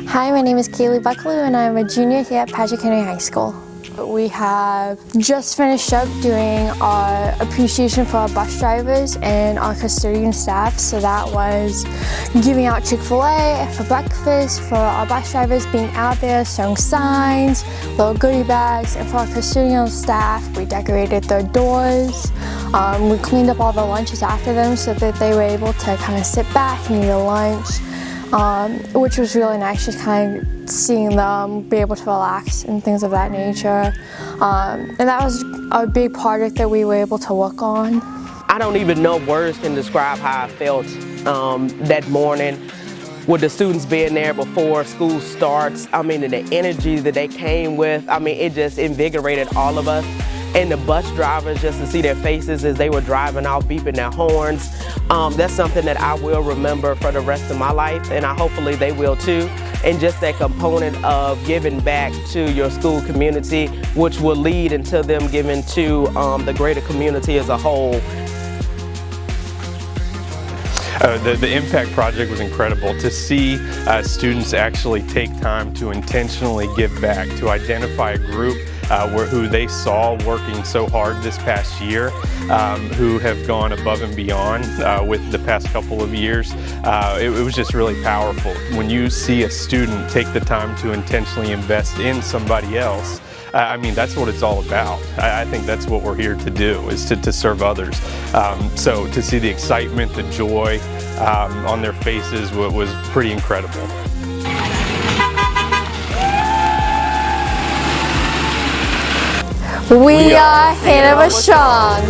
Hi, my name is Kaylee Bucklew and I'm a junior here at PHHS High School. We have just finished up doing our appreciation for our bus drivers and our custodian staff. So that was giving out Chick-fil-A for breakfast for our bus drivers, being out there, showing signs, little goodie bags, and for our custodial staff, we decorated their doors. We cleaned up all the lunches after them so that they were able to kind of sit back and eat a lunch. Which was really nice, just kind of seeing them be able to relax and things of that nature. And that was a big project that we were able to work on. I don't even know words can describe how I felt that morning with the students being there before school starts. I mean, and the energy that they came with, I mean, it just invigorated all of us. And the bus drivers, just to see their faces as they were driving out, beeping their horns. That's something that I will remember for the rest of my life, and hopefully they will too. And just that component of giving back to your school community, which will lead into them giving to the greater community as a whole. The Impact Project was incredible. To see students actually take time to intentionally give back, to identify a group who they saw working so hard this past year, who have gone above and beyond with the past couple of years. It was just really powerful. When you see a student take the time to intentionally invest in somebody else, I mean, that's what it's all about. I think that's what we're here to do, is to serve others. So to see the excitement, the joy on their faces was pretty incredible. We are Hanover Strong.